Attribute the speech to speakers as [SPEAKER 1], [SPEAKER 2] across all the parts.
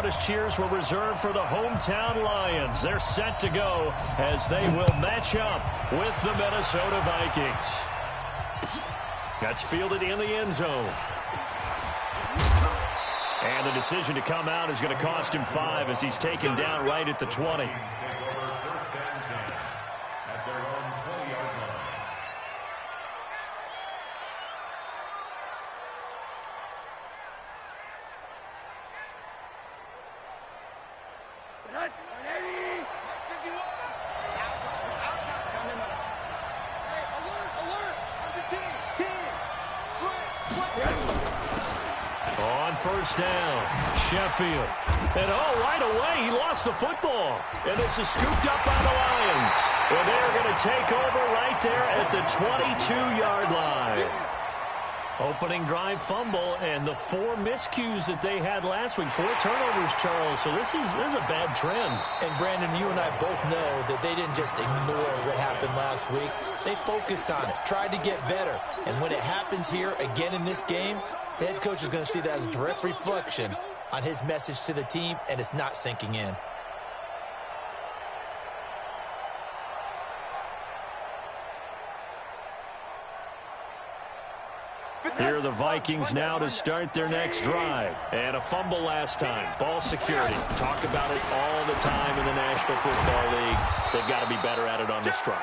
[SPEAKER 1] loudest cheers were reserved for the hometown Lions. They're set to go as they will match up with the Minnesota Vikings. That's fielded in the end zone. And the decision to come out is going to cost him 5 as he's taken down right at the 20. On first down, Sheffield. And right away, he lost the football. And this is scooped up by the Lions. And they're going to take over right there at the 22-yard line. Opening drive fumble, and the 4 miscues that they had last week. 4 turnovers, Charles. So this is a bad trend.
[SPEAKER 2] And, Brandon, you and I both know that they didn't just ignore what happened last week. They focused on it, tried to get better. And when it happens here again in this game, the head coach is going to see that as a direct reflection on his message to the team, and it's not sinking in.
[SPEAKER 1] Here are the Vikings now to start their next drive. And a fumble last time. Ball security. Talk about it all the time in the National Football League. They've got to be better at it on this drive.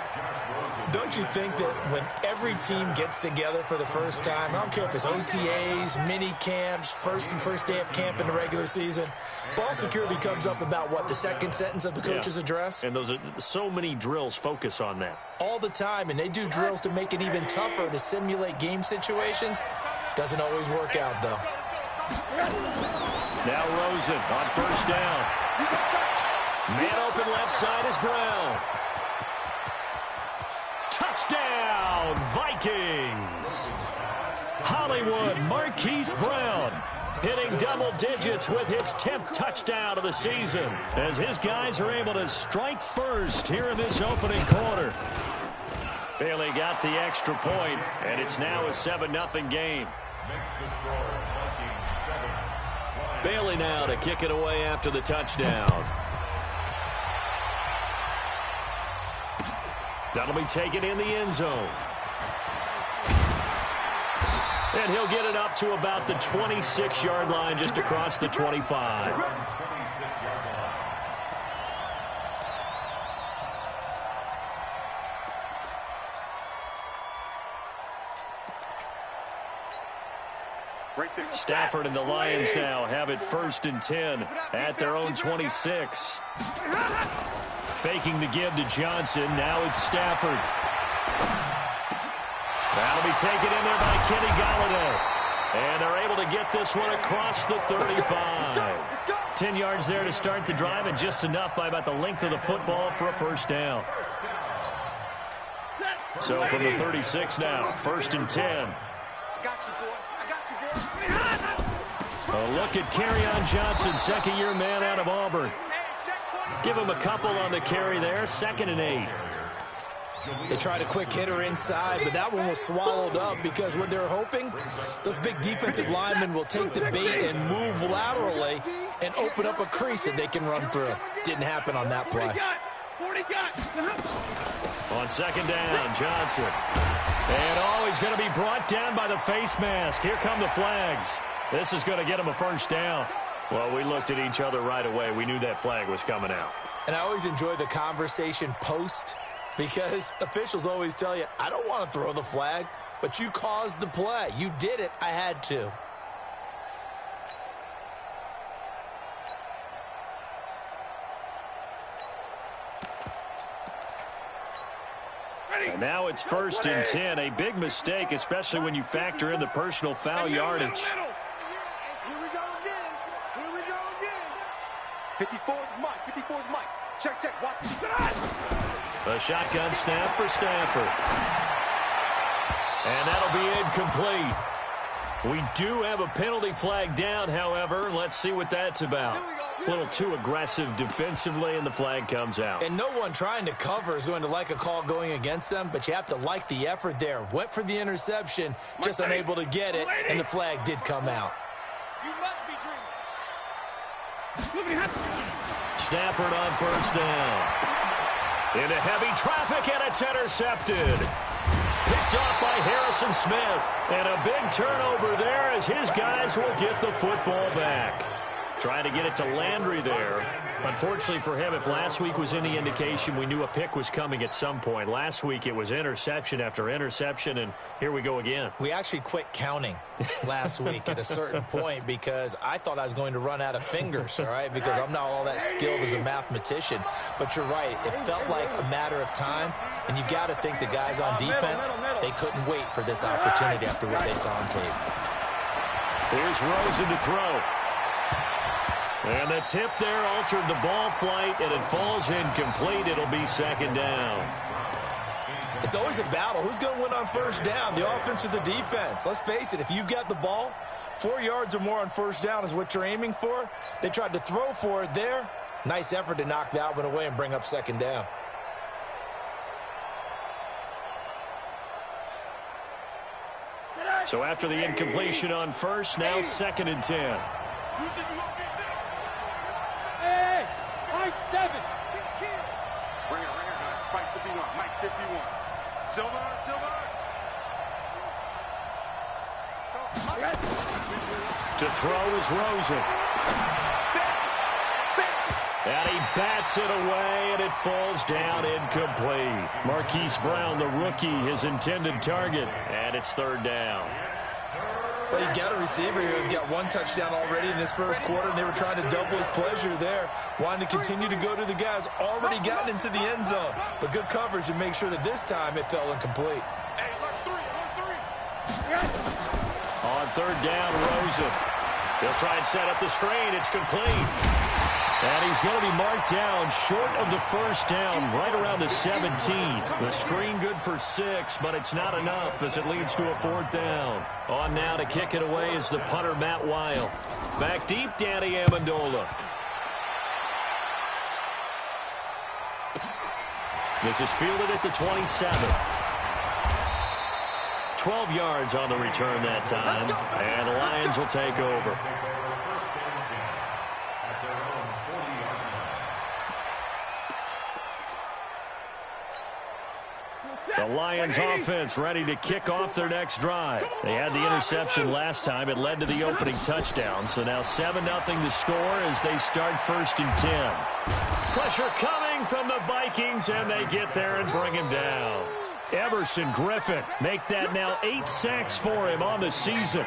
[SPEAKER 2] Don't you think that when every team gets together for the first time, I don't care if it's OTAs, mini camps, first day of camp in the regular season, ball security comes up about what, the second sentence of the coach's address?
[SPEAKER 1] And those are so many drills focus on that.
[SPEAKER 2] All the time, and they do drills to make it even tougher to simulate game situations. Doesn't always work out, though.
[SPEAKER 1] Now Rosen on first down. Man open left side is Brown. Touchdown, Vikings! Hollywood Marquise Brown hitting double digits with his 10th touchdown of the season as his guys are able to strike first here in this opening quarter. Bailey got the extra point, and it's now a 7-0 game. Bailey now to kick it away after the touchdown. That'll be taken in the end zone. And he'll get it up to about the 26-yard line, just across the 25. Stafford and the Lions now have it 1st and 10 at their own 26. Faking the give to Johnson. Now it's Stafford. That'll be taken in there by Kenny Golladay. And they're able to get this one across the 35. 10 yards there to start the drive, and just enough by about the length of the football for a first down. So from the 36 now, 1st and 10. A look at Kerryon Johnson, second-year man out of Auburn. Give him a couple on the carry there, 2nd and 8.
[SPEAKER 2] They tried a quick hitter inside, but that one was swallowed up because what they're hoping, those big defensive linemen will take the bait and move laterally and open up a crease that they can run through. Didn't happen on that play.
[SPEAKER 1] On 2nd down, Johnson. And he's going to be brought down by the face mask. Here come the flags. This is going to get him a first down. Well, we looked at each other right away. We knew that flag was coming out.
[SPEAKER 2] And I always enjoy the conversation post, because officials always tell you, I don't want to throw the flag, but you caused the play. You did it. I had to.
[SPEAKER 1] And now it's 1st and 10. A big mistake, especially when you factor in the personal foul yardage.
[SPEAKER 3] Here we go again. Here we go again. 54's Mike. 54's Mike. Check. Watch.
[SPEAKER 1] A shotgun snap for Stafford. And that'll be incomplete. We do have a penalty flag down, however. Let's see what that's about. A little too aggressive defensively, and the flag comes out.
[SPEAKER 2] And no one trying to cover is going to like a call going against them, but you have to like the effort there. Went for the interception, just unable to get it, and the flag did come out.
[SPEAKER 3] You must be dreaming.
[SPEAKER 1] Stafford on first down. Into heavy traffic, and it's intercepted. Picked off by Harrison Smith. And a big turnover there as his guys will get the football back. Trying to get it to Landry there. Unfortunately for him, if last week was any indication, we knew a pick was coming at some point. Last week it was interception after interception, and here we go again.
[SPEAKER 2] We actually quit counting last week at a certain point because I thought I was going to run out of fingers, all right, because I'm not all that skilled as a mathematician. But you're right. It felt like a matter of time, and you got to think the guys on defense, they couldn't wait for this opportunity after what they saw on tape.
[SPEAKER 1] Here's Rosen to throw. And the tip there altered the ball flight, and it falls incomplete. It'll be second down.
[SPEAKER 2] It's always a battle. Who's going to win on first down, the offense or the defense? Let's face it, if you've got the ball, 4 yards or more on first down is what you're aiming for. They tried to throw for it there. Nice effort to knock that one away and bring up second down.
[SPEAKER 1] So after the incompletion on first, now 2nd and 10.
[SPEAKER 3] Hey, Mike 7. Bring it, guys. Mike 51. Mike 51. Silver.
[SPEAKER 1] To throw is Rosen. And he bats it away, and it falls down incomplete. Marquise Brown, the rookie, his intended target, and it's 3rd down.
[SPEAKER 2] Well, you got a receiver here who's got 1 touchdown already in this first quarter, and they were trying to double his pleasure there, wanting to continue to go to the guys already gotten into the end zone. But good coverage to make sure that this time it fell incomplete.
[SPEAKER 3] Hey, look, 3.
[SPEAKER 1] On 3rd down, Rosen. They'll try and set up the screen. It's complete. And he's going to be marked down short of the first down, right around the 17. The screen good for 6, but it's not enough as it leads to a 4th down. On now to kick it away is the punter, Matt Weil. Back deep, Danny Amendola. This is fielded at the 27. 12 yards on the return that time, and the Lions will take over. The Lions offense ready to kick off their next drive. They had the interception last time. It led to the opening touchdown. So now 7-0 to score as they start 1st and 10. Pressure coming from the Vikings, and they get there and bring him down. Everson Griffin make that now 8 sacks for him on the season.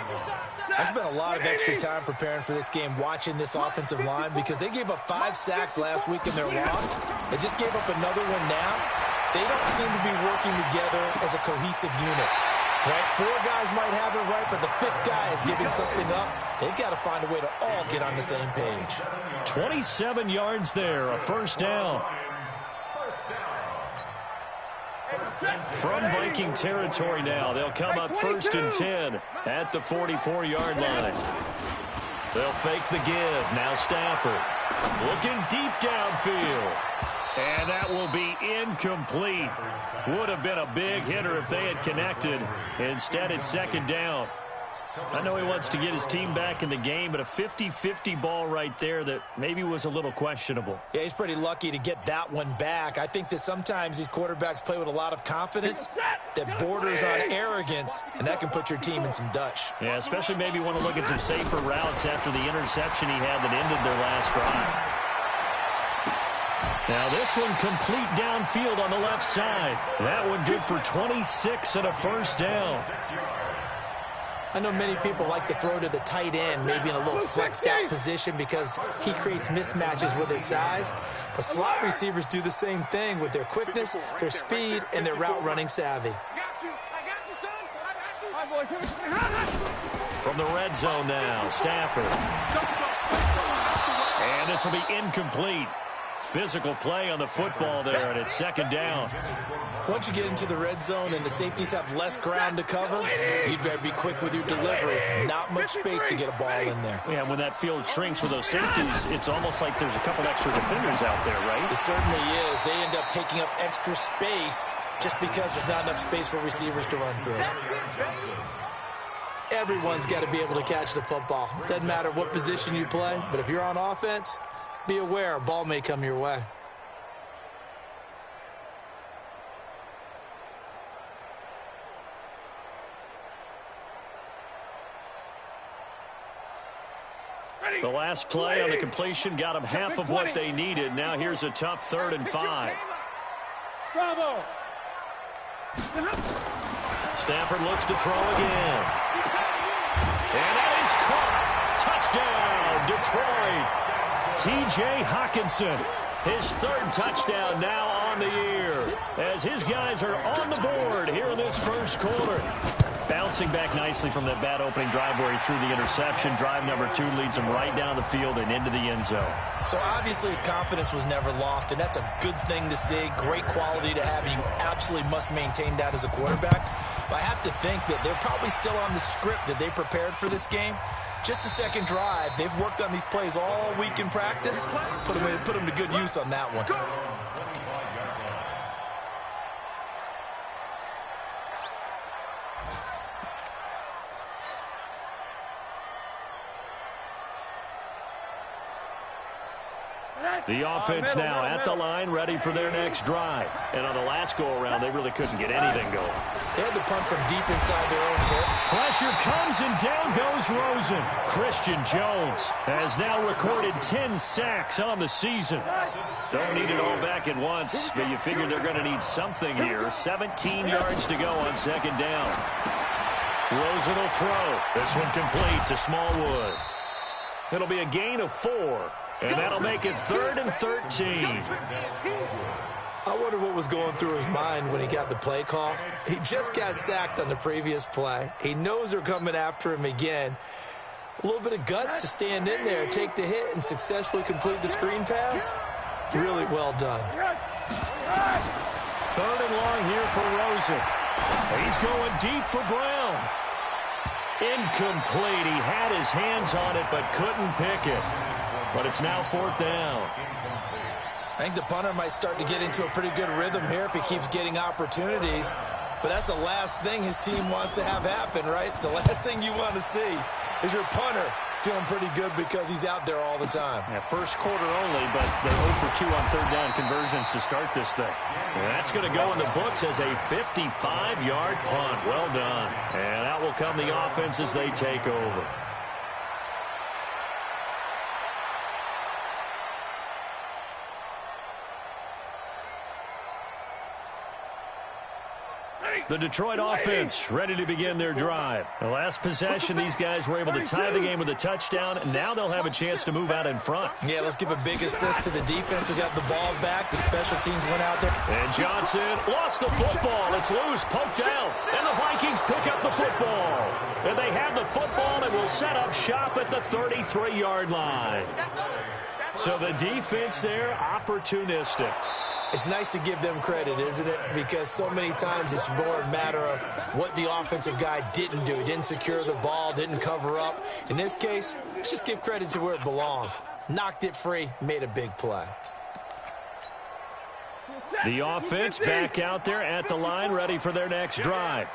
[SPEAKER 2] I spent a lot of extra time preparing for this game, watching this offensive line, because they gave up 5 sacks last week in their loss. They just gave up another one now. They don't seem to be working together as a cohesive unit. Right? 4 guys might have it right, but the 5th guy is giving something up. They've got to find a way to all get on the same page.
[SPEAKER 1] 27 yards there, a 1st down. From Viking territory now, they'll come up 1st and 10 at the 44-yard line. They'll fake the give. Now Stafford looking deep downfield. And that will be incomplete. Would have been a big hitter if they had connected. Instead, it's 2nd down. I know he wants to get his team back in the game, but a 50-50 ball right there that maybe was a little questionable.
[SPEAKER 2] Yeah, he's pretty lucky to get that one back. I think that sometimes these quarterbacks play with a lot of confidence that borders on arrogance, and that can put your team in some Dutch.
[SPEAKER 1] Yeah, especially maybe want to look at some safer routes after the interception he had that ended their last drive. Now this one complete downfield on the left side. That one good for 26 and a 1st down.
[SPEAKER 2] I know many people like to throw to the tight end, maybe in a little flexed out position because he creates mismatches with his size. But slot receivers do the same thing with their quickness, their speed, and their route running savvy.
[SPEAKER 1] From the red zone now, Stafford. And this will be incomplete. Physical play on the football there, and it's 2nd down.
[SPEAKER 2] Once you get into the red zone and the safeties have less ground to cover, you'd better be quick with your delivery. Not much space to get a ball in there.
[SPEAKER 1] Yeah, when that field shrinks with those safeties, it's almost like there's a couple extra defenders out there, right?
[SPEAKER 2] It certainly is. They end up taking up extra space just because there's not enough space for receivers to run through. Everyone's got to be able to catch the football. Doesn't matter what position you play, but if you're on offense, be aware a ball may come your way.
[SPEAKER 1] The last play on the completion got them half of what they needed. Now here's a tough 3rd and 5.
[SPEAKER 3] Bravo.
[SPEAKER 1] Stafford looks to throw again. And that is caught. Touchdown, Detroit. T.J. Hawkinson, his 3rd touchdown now on the year, as his guys are on the board here in this first quarter. Bouncing back nicely from that bad opening drive where he threw the interception. Drive number 2 leads him right down the field and into the end zone.
[SPEAKER 2] So obviously his confidence was never lost, and that's a good thing to see. Great quality to have, and you absolutely must maintain that as a quarterback. But I have to think that they're probably still on the script that they prepared for this game. Just the second drive. They've worked on these plays all week in practice. Put them to good use on that one.
[SPEAKER 1] The offense now at the line, ready for their next drive. And on the last go-around, they really couldn't get anything going.
[SPEAKER 2] They had to punt from deep inside their own territory.
[SPEAKER 1] Pressure comes, and down goes Rosen. Christian Jones has now recorded 10 sacks on the season. Don't need it all back at once, but you figure they're going to need something here. 17 yards to go on 2nd down. Rosen will throw. This one complete to Smallwood. It'll be a gain of 4. And that'll make it 3rd and 13.
[SPEAKER 2] I wonder what was going through his mind when he got the play call. He just got sacked on the previous play. He knows they're coming after him again. A little bit of guts to stand in there, take the hit, and successfully complete the screen pass. Really well done.
[SPEAKER 1] 3rd and long here for Rosen. He's going deep for Brown. Incomplete. He had his hands on it but couldn't pick it. But it's now 4th down.
[SPEAKER 2] I think the punter might start to get into a pretty good rhythm here if he keeps getting opportunities. But that's the last thing his team wants to have happen, right? The last thing you want to see is your punter feeling pretty good because he's out there all the time.
[SPEAKER 1] Yeah, first quarter only, but they're 0 for 2 on 3rd down conversions to start this thing. And that's going to go in the books as a 55-yard punt. Well done. And out will come the offense as they take over. The Detroit offense ready to begin their drive. The last possession, these guys were able to tie the game with a touchdown. Now they'll have a chance to move out in front.
[SPEAKER 2] Yeah, let's give a big assist to the defense who got the ball back. The special teams went out there.
[SPEAKER 1] And Johnson lost the football. It's loose, poked out. And the Vikings pick up the football. And they have the football and will set up shop at the 33-yard line. So the defense there, opportunistic.
[SPEAKER 2] It's nice to give them credit, isn't it? Because so many times it's more a matter of what the offensive guy didn't do. He didn't secure the ball, didn't cover up. In this case, let's just give credit to where it belongs. Knocked it free, made a big play.
[SPEAKER 1] The offense back out there at the line, ready for their next drive.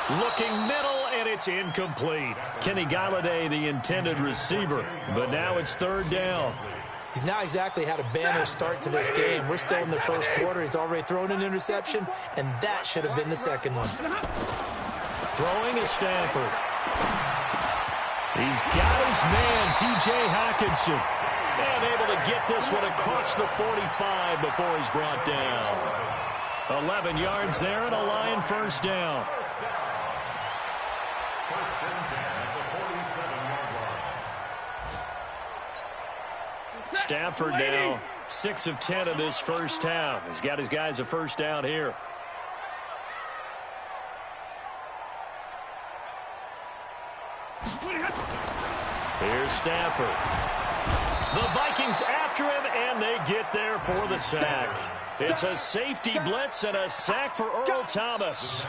[SPEAKER 1] Looking middle, and it's incomplete. Kenny Galladay, the intended receiver, but now it's 3rd down.
[SPEAKER 2] He's not exactly had a banner start to this game. We're still in the first quarter. He's already thrown an interception, and that should have been the second one.
[SPEAKER 1] Throwing is Stafford. He's got his man, T.J. Hawkinson, and able to get this one across the 45 before he's brought down. 11 yards there and a Lion 1st down. Stafford now 6 of 10 of this first half. He's got his guys a 1st down here. Here's Stafford. The Vikings after him, and they get there for the sack. It's a safety blitz and a sack for Earl Thomas.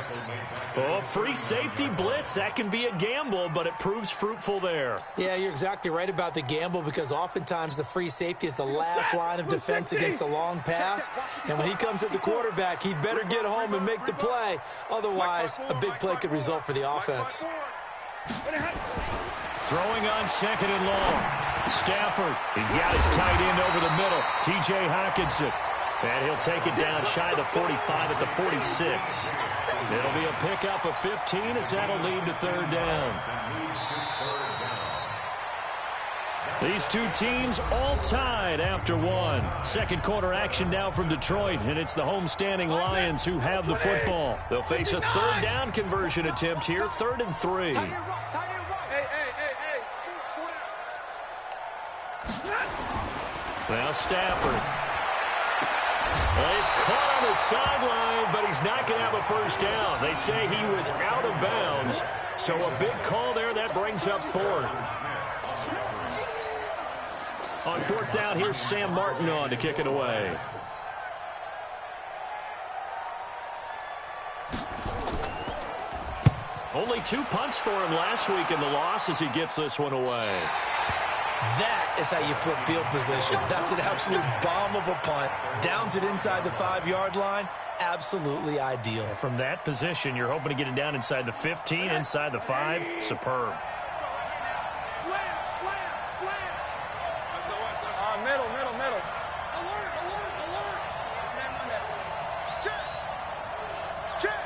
[SPEAKER 1] Oh, free safety blitz, that can be a gamble, but it proves fruitful there.
[SPEAKER 2] Yeah, you're exactly right about the gamble because oftentimes the free safety is the last line of defense against a long pass. And when he comes at the quarterback, he'd better get home and make the play. Otherwise, a big play could result for the offense.
[SPEAKER 1] Throwing on 2nd and long. Stafford, he's got his tight end over the middle. T.J. Hockenson. And he'll take it down shy of the 45 at the 46. It'll be a pickup of 15 as that'll lead to 3rd down. These two teams all tied after one. Second quarter action now from Detroit, and it's the homestanding Lions who have the football. They'll face a 3rd down conversion attempt here, 3rd and 3. Now Stafford. Well, he's caught on the sideline, but he's not going to have a 1st down. They say he was out of bounds, so a big call there. That brings up 4th. On 4th down, here's Sam Martin on to kick it away. Only 2 punts for him last week in the loss as he gets this one away.
[SPEAKER 2] That is how you flip field position. That's an absolute bomb of a punt. Downs it inside the 5-yard line. Absolutely ideal.
[SPEAKER 1] From that position, you're hoping to get it down inside the 15, inside the 5. Superb.
[SPEAKER 3] Middle. Alert. Check.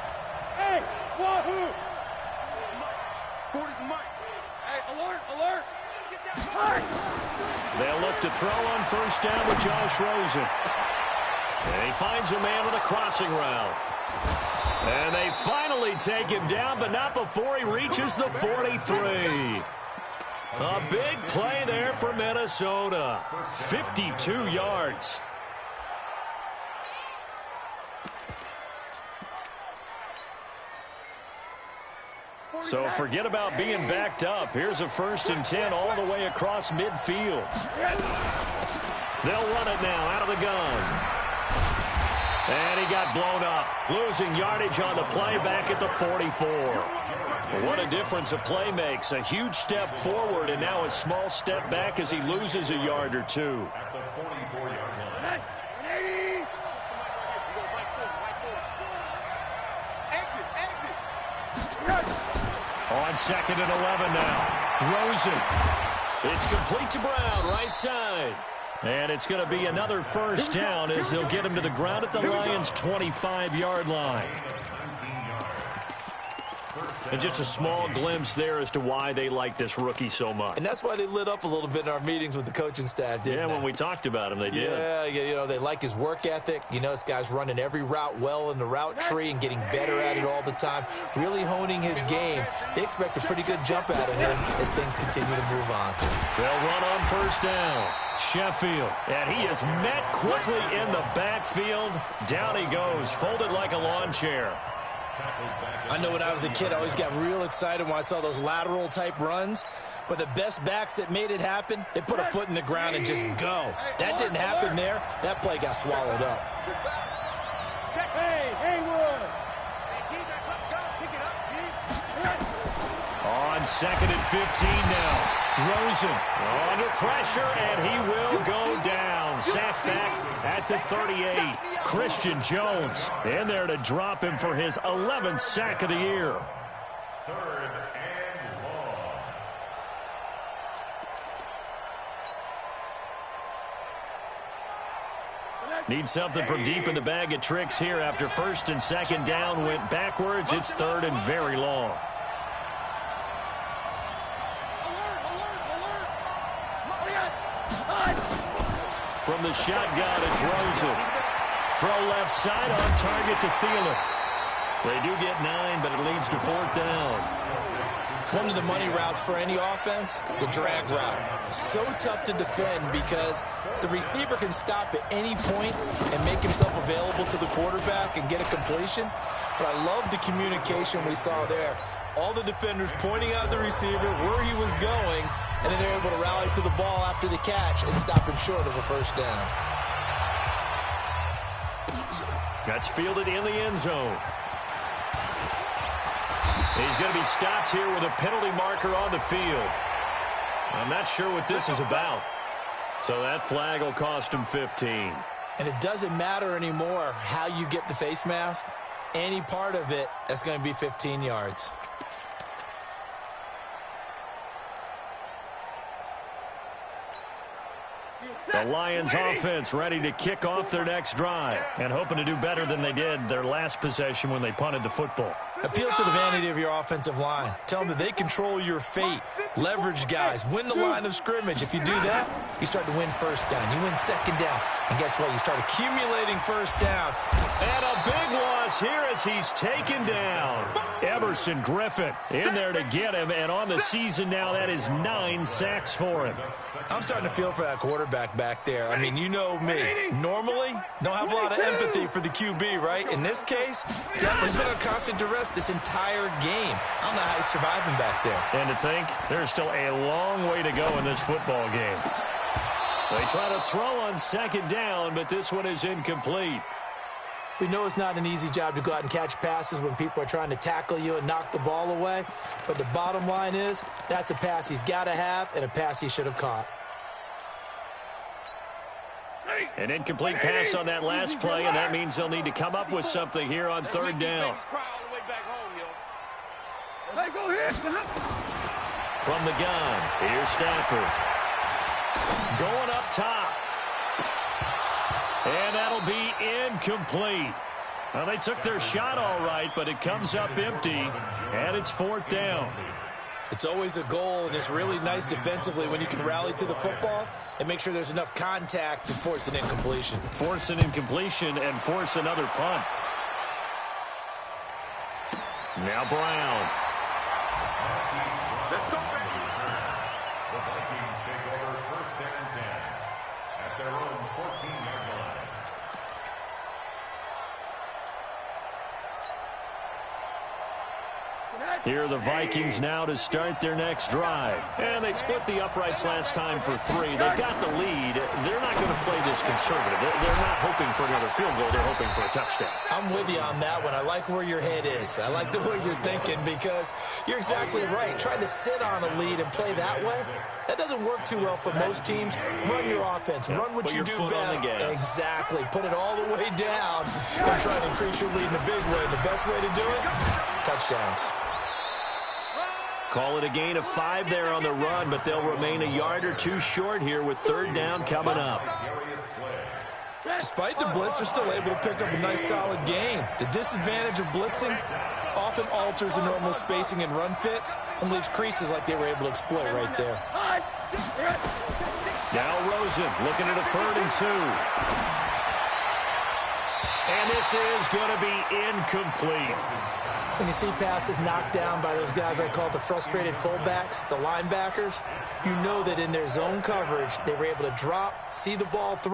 [SPEAKER 3] Hey, wahoo. 40's Mike. Hey, alert.
[SPEAKER 1] They'll look to throw on 1st down with Josh Rosen. And he finds a man with a crossing route. And they finally take him down, but not before he reaches the 43. A big play there for Minnesota. 52 yards. So forget about being backed up. Here's a 1st and 10 all the way across midfield. They'll run it now out of the gun. And he got blown up, losing yardage on the play back at the 44. What a difference a play makes. A huge step forward and now a small step back as he loses a yard or two. On 2nd and 11 now. Rosen. It's complete to Brown, right side. And it's going to be another 1st down as they'll get him to the ground at the Lions' 25-yard line. And just a small glimpse there as to why they like this rookie so much.
[SPEAKER 2] And that's why they lit up a little bit in our meetings with the coaching staff, didn't they?
[SPEAKER 1] When we talked about him, they did.
[SPEAKER 2] Yeah, you know, they like his work ethic. You know, this guy's running every route well in the route tree and getting better at it all the time, really honing his game. They expect a pretty good jump out of him as things continue to move on.
[SPEAKER 1] They'll run on 1st down. Sheffield, and he is met quickly in the backfield. Down he goes, folded like a lawn chair.
[SPEAKER 2] I know when I was a kid, I always got real excited when I saw those lateral-type runs. But the best backs that made it happen, they put a foot in the ground and just go. That didn't happen there. That play got swallowed up.
[SPEAKER 1] On 2nd and 15 now. Rosen under pressure, and he will go down. Sacked back at the 38. Christian Jones in there to drop him for his 11th sack of the year.
[SPEAKER 3] 3rd and long.
[SPEAKER 1] Need something from deep in the bag of tricks here after 1st and 2nd down went backwards. It's 3rd and very long. From the shotgun, it's Rosen. Throw left side on target to Thielen. They do get 9, but it leads to 4th down.
[SPEAKER 2] One of the money routes for any offense, the drag route. So tough to defend because the receiver can stop at any point and make himself available to the quarterback and get a completion. But I love the communication we saw there. All the defenders pointing out the receiver, where he was going, and then they're able to rally to the ball after the catch and stop him short of a 1st down.
[SPEAKER 1] That's fielded in the end zone. He's going to be stopped here with a penalty marker on the field. I'm not sure what this is about. So that flag will cost him 15.
[SPEAKER 2] And it doesn't matter anymore how you get the face mask. Any part of it, that's going to be 15 yards.
[SPEAKER 1] The Lions offense ready to kick off their next drive and hoping to do better than they did their last possession when they punted the football.
[SPEAKER 2] Appeal to the vanity of your offensive line. Tell them that they control your fate. Leverage guys. Win the line of scrimmage. If you do that, you start to win first down. You win second down. And guess what? You start accumulating first downs.
[SPEAKER 1] And a big loss here as he's taken down. Everson Griffin in there to get him. And on the season now, that is 9 sacks for him.
[SPEAKER 2] I'm starting to feel for that quarterback back there. I mean, you know me. Normally, don't have a lot of empathy for the QB, right? In this case, definitely been under constant duress this entire game. I don't know how he's surviving back there.
[SPEAKER 1] And to think, there's still a long way to go in this football game. They try to throw on second down, but this one is incomplete.
[SPEAKER 2] We know it's not an easy job to go out and catch passes when people are trying to tackle you and knock the ball away. But the bottom line is, that's a pass he's got to have and a pass he should have caught.
[SPEAKER 1] An incomplete pass on that last play, and that means they'll need to come up with something here on third down. From the gun, here's Stafford. Going up top. And that'll be incomplete. Well, they took their shot all right, but it comes up empty, and it's fourth down.
[SPEAKER 2] It's always a goal, and it's really nice defensively when you can rally to the football and make sure there's enough contact to force an incompletion.
[SPEAKER 1] Force an incompletion and force another punt. Now Brown.
[SPEAKER 3] Let's go, baby.
[SPEAKER 4] The Vikings take over first and 10 at their own 14-yard line.
[SPEAKER 1] Here are the Vikings now to start their next drive. And they split the uprights last time for 3. They've got the lead. They're not going to play this conservative. They're not hoping for another field goal. They're hoping for a touchdown.
[SPEAKER 2] I'm with you on that one. I like where your head is. I like the way you're thinking because you're exactly right. Trying to sit on a lead and play that way, that doesn't work too well for most teams. Run your offense. Run what you do best. Exactly. Put it all the way down and try to increase your lead in a big way. And the best way to do it, touchdowns.
[SPEAKER 1] Call it a gain of 5 there on the run, but they'll remain a yard or 2 short here with third down coming up.
[SPEAKER 2] Despite the blitz, they're still able to pick up a nice, solid gain. The disadvantage of blitzing often alters the normal spacing and run fits and leaves creases like they were able to exploit right there.
[SPEAKER 1] Now Rosen looking at a 3rd and 2. And this is going to be incomplete.
[SPEAKER 2] When you see passes knocked down by those guys I call the frustrated fullbacks, the linebackers, you know that in their zone coverage, they were able to drop, see the ball through.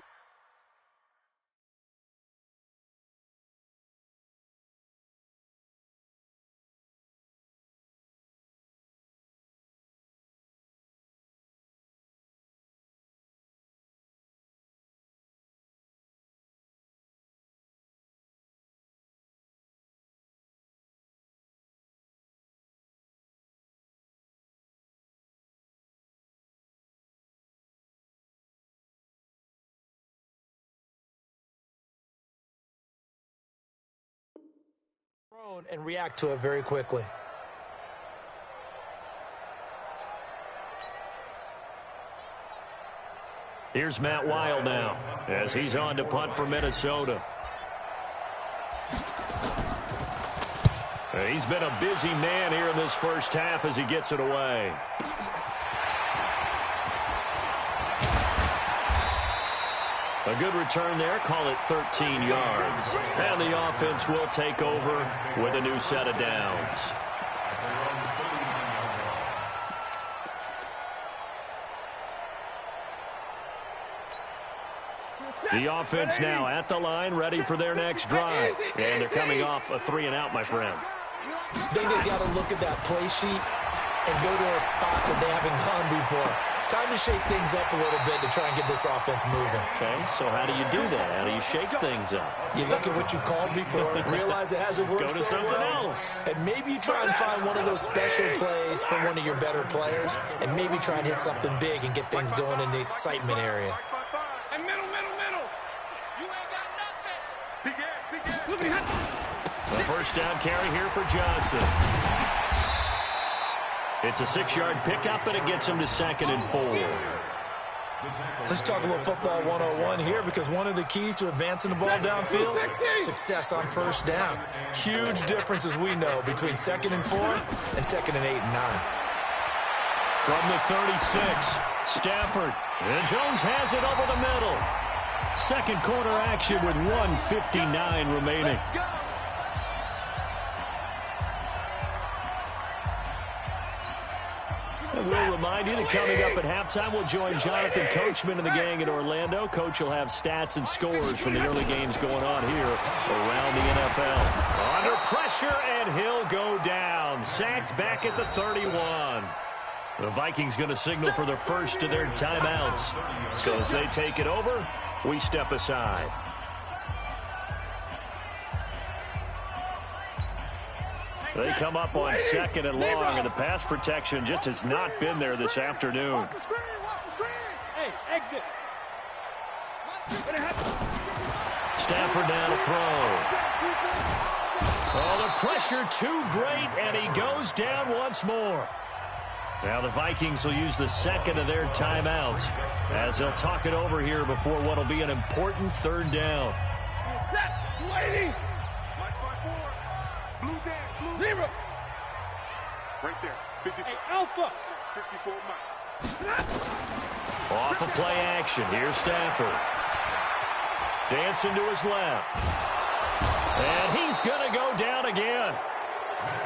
[SPEAKER 2] And react to it very quickly.
[SPEAKER 1] Here's Matt Wild now as he's on to punt for Minnesota. He's been a busy man here in this first half as he gets it away. A good return there, call it 13 yards. And the offense will take over with a new set of downs. The offense now at the line, ready for their next drive. And they're coming off a 3-and-out, my friend.
[SPEAKER 2] I think they've got to look at that play sheet and go to a spot that they haven't gone before. Time to shake things up a little bit to try and get this offense moving.
[SPEAKER 1] Okay, so how do you do that? How do you shake things up?
[SPEAKER 2] You look at what you called before, realize it hasn't worked
[SPEAKER 1] Go to
[SPEAKER 2] so
[SPEAKER 1] something
[SPEAKER 2] well,
[SPEAKER 1] else.
[SPEAKER 2] and maybe you try and find one of those special plays from one of your better players, and maybe try and hit something big and get things going in the excitement area.
[SPEAKER 3] And middle. You ain't got nothing. Big ass.
[SPEAKER 1] The first down carry here for Johnson. It's a 6-yard pickup, and it gets him to 2nd and 4.
[SPEAKER 2] Let's talk a little football 101 here, because one of the keys to advancing the ball downfield, success on first down. Huge difference, as we know, between 2nd and 4 and 2nd and 8 and 9.
[SPEAKER 1] From the 36, Stafford. And Jones has it over the middle. Second quarter action with 1:59 remaining. And we'll remind you that coming up at halftime, we'll join Jonathan Coachman and the gang in Orlando. Coach will have stats and scores from the early games going on here around the NFL. Under pressure, and he'll go down. Sacked back at the 31. The Vikings going to signal for the first of their timeouts. So as they take it over, we step aside. They come up on 2nd and long, and the pass protection just has not been there this afternoon.
[SPEAKER 3] Hey, exit.
[SPEAKER 1] Stafford now to throw. Oh, the pressure too great, and he goes down once more. Now the Vikings will use the 2nd of their timeouts as they'll talk it over here before what will be an important 3rd down.
[SPEAKER 3] Waiting. Zero. Right there. 54. Hey, Alpha. 54 Mike.
[SPEAKER 1] Off of play action. Here's Stafford. Dancing to his left. And he's going to go down again.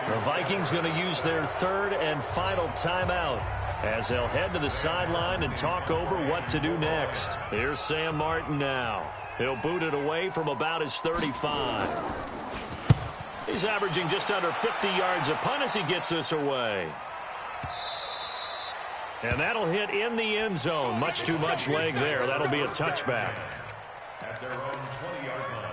[SPEAKER 1] The Vikings going to use their 3rd and final timeout as they'll head to the sideline and talk over what to do next. Here's Sam Martin now. He'll boot it away from about his 35. He's averaging just under 50 yards a punt as he gets this away. And that'll hit in the end zone. Much too much leg there. That'll be a touchback.
[SPEAKER 4] At their own 20-yard line.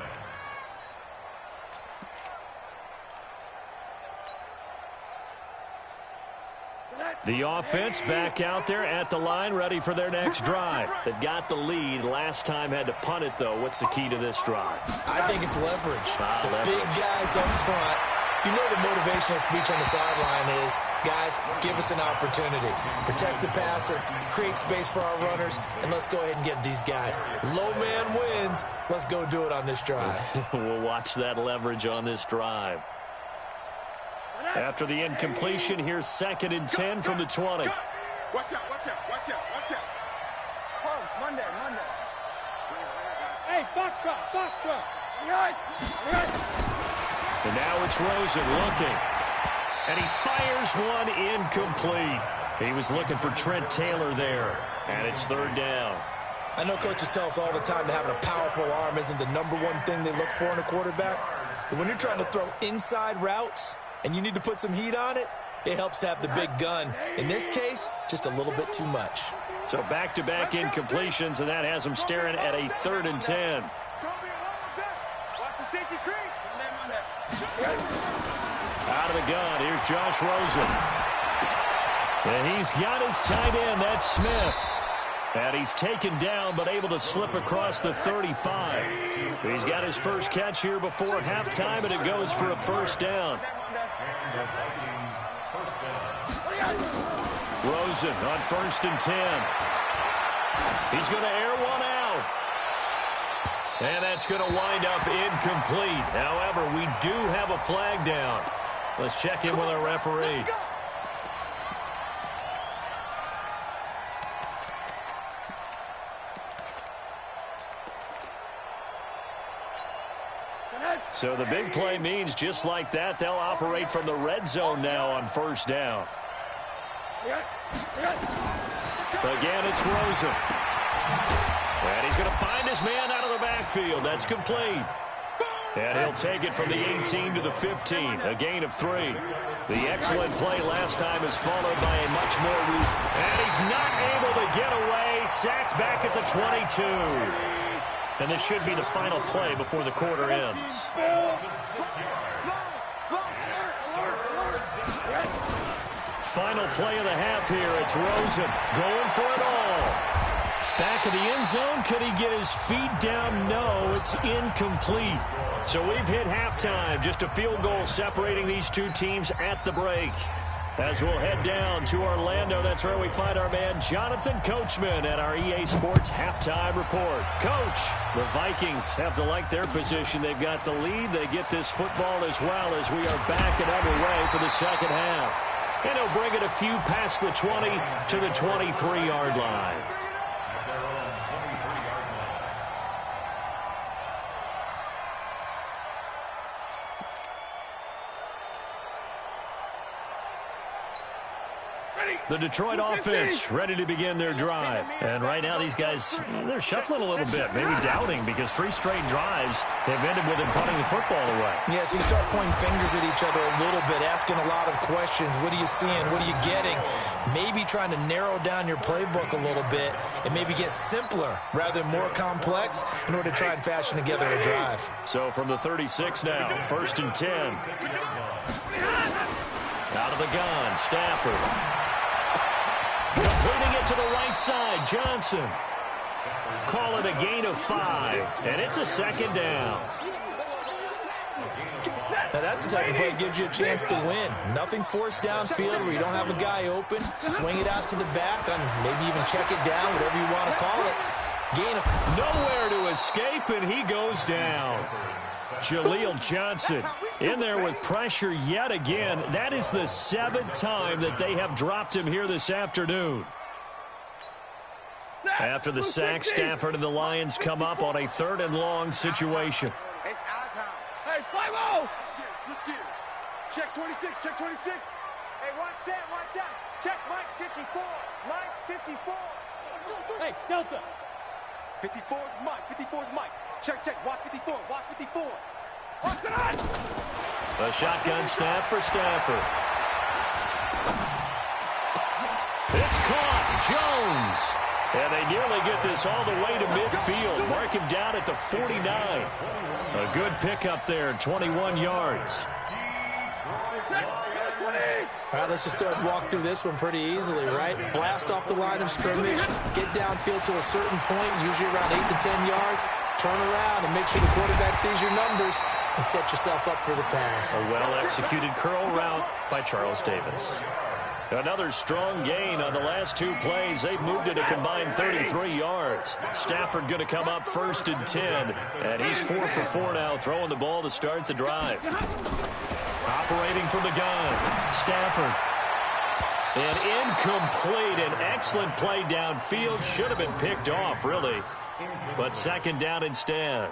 [SPEAKER 1] The offense back out there at the line, ready for their next drive. They've got the lead. Last time had to punt it, though. What's the key to this drive?
[SPEAKER 2] I think it's leverage.
[SPEAKER 1] Leverage.
[SPEAKER 2] Big guys up front. You know the motivational speech on the sideline is, guys, give us an opportunity. Protect the passer, create space for our runners, and let's go ahead and get these guys. Low man wins. Let's go do it on this drive.
[SPEAKER 1] We'll watch that leverage on this drive. After the incompletion, here's 2nd and 10 from the 20.
[SPEAKER 3] Watch out. Monday. Hey, Foxtrot.
[SPEAKER 1] And now it's Rosen looking. And he fires one incomplete. He was looking for Trent Taylor there. And it's 3rd down.
[SPEAKER 2] I know coaches tell us all the time that having a powerful arm isn't the #1 thing they look for in a quarterback. But when you're trying to throw inside routes and you need to put some heat on it, it helps have the big gun. In this case, just a little bit too much.
[SPEAKER 1] So back-to-back incompletions, and that has him staring at a 3rd and 10.
[SPEAKER 3] Watch the safety creep.
[SPEAKER 1] Out of the gun, here's Josh Rosen. And he's got his tight end, that's Smith. And he's taken down, but able to slip across the 35. He's got his first catch here before halftime, and it goes for a 1st down. Rosen on 1st and 10. He's going to air one out. And that's going to wind up incomplete. However, we do have a flag down. Let's check in with our referee. So the big play means just like that, they'll operate from the red zone now on 1st down. Again, it's Rosen. And he's going to find his man out of the backfield. That's complete. And he'll take it from the 18 to the 15, a gain of 3. The excellent play last time is followed by a much more and he's not able to get away. Sacked back at the 22. And this should be the final play before the quarter ends. Final play of the half here. It's Rosen going for it all. Back of the end zone. Could he get his feet down? No, it's incomplete. So we've hit halftime. Just a field goal separating these two teams at the break. As we'll head down to Orlando, that's where we find our man Jonathan Coachman at our EA Sports Halftime Report. Coach, the Vikings have to like their position. They've got the lead. They get this football as well as we are back and underway for the second half. And he'll bring it a few past the 20 to the 23-yard line. The Detroit offense ready to begin their drive. And right now these guys, they're shuffling a little bit, maybe doubting, because 3 straight drives have ended with them punting the football away.
[SPEAKER 2] Yeah, so you start pointing fingers at each other a little bit, asking a lot of questions. What are you seeing? What are you getting? Maybe trying to narrow down your playbook a little bit and maybe get simpler rather than more complex in order to try and fashion together a drive.
[SPEAKER 1] So from the 36 now, 1st and 10. Out of the gun, Stafford. Completing it to the right side, Johnson. Call it a gain of 5, and it's a second down.
[SPEAKER 2] Now that's the type of play that gives you a chance to win. Nothing forced downfield where you don't have a guy open. Swing it out to the back, and maybe even check it down, whatever you want to call it. Gain of...
[SPEAKER 1] Nowhere to escape, and he goes down. Jaleel Johnson in there with pressure yet again. That is the 7th time that they have dropped him here this afternoon. After the sack, Stafford and the Lions come up on a 3rd and long situation.
[SPEAKER 3] It's our time. Hey, 5-0. Switch gears. Check 26, check 26. Hey, watch out. Check Mike 54. Mike 54. Hey, Delta. 54 is Mike. 54 is Mike. Check. Watch 54. Watch 54. Watch it on.
[SPEAKER 1] A shotgun snap for Stafford. It's caught. Jones. And they nearly get this all the way to midfield. Mark him down at the 49. A good pickup there, 21 yards.
[SPEAKER 2] All right, let's just go ahead and walk through this one pretty easily, right? Blast off the line of scrimmage, get downfield to a certain point, usually around 8 to 10 yards, turn around and make sure the quarterback sees your numbers and set yourself up for the pass.
[SPEAKER 1] A well-executed curl route by Charles Davis. Another strong gain on the last 2 plays. They've moved it a combined 33 yards. Stafford going to come up 1st and 10, and he's 4 for 4 now, throwing the ball to start the drive. Operating from the gun, Stafford. An incomplete, an excellent play downfield. Should have been picked off, really. But 2nd down instead.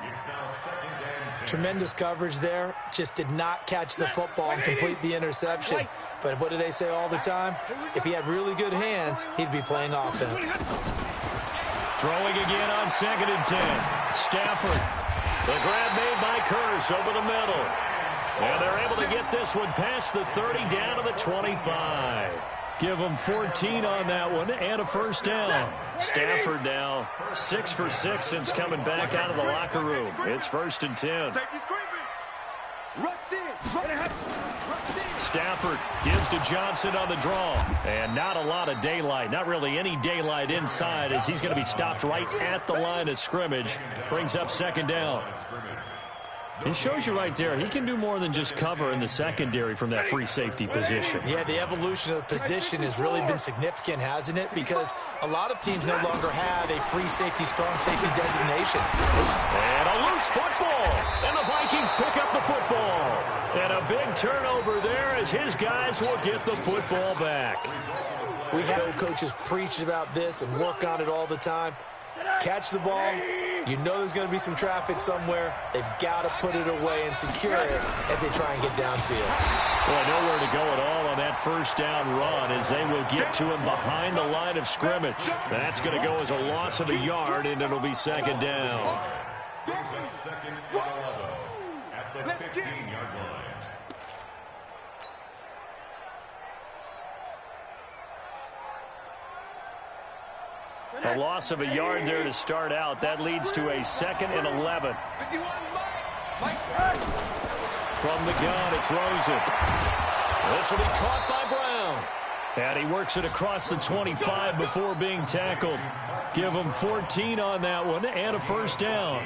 [SPEAKER 2] Tremendous coverage there. Just did not catch the football and complete the interception. But what do they say all the time? If he had really good hands, he'd be playing offense.
[SPEAKER 1] Throwing again on 2nd and 10. Stafford. The grab made by Curse over the middle. And they're able to get this one past the 30 down to the 25. Give them 14 on that one and a 1st down. Stafford now 6 for 6 since coming back out of the locker room. It's 1st and 10. Stafford gives to Johnson on the draw. And not a lot of daylight. Not really any daylight inside as he's going to be stopped right at the line of scrimmage. Brings up 2nd down. It shows you right there, he can do more than just cover in the secondary from that free safety position.
[SPEAKER 2] Yeah, the evolution of the position has really been significant, hasn't it? Because a lot of teams no longer have a free safety, strong safety designation.
[SPEAKER 1] And a loose football. And the Vikings pick up the football. And a big turnover there as his guys will get the football back.
[SPEAKER 2] We have coaches preach about this and work on it all the time. Catch the ball. You know there's going to be some traffic somewhere. They've got to put it away and secure it as they try and get downfield.
[SPEAKER 1] Well, nowhere to go at all on that 1st down run as they will get to him behind the line of scrimmage. That's going to go as a loss of a yard, and it'll be 2nd down.
[SPEAKER 4] the 15-yard line.
[SPEAKER 1] A loss of a yard there to start out. That leads to a 2nd and 11. From the gun, it's Rosen. This will be caught by Brown. And he works it across the 25 before being tackled. Give him 14 on that one and a first down.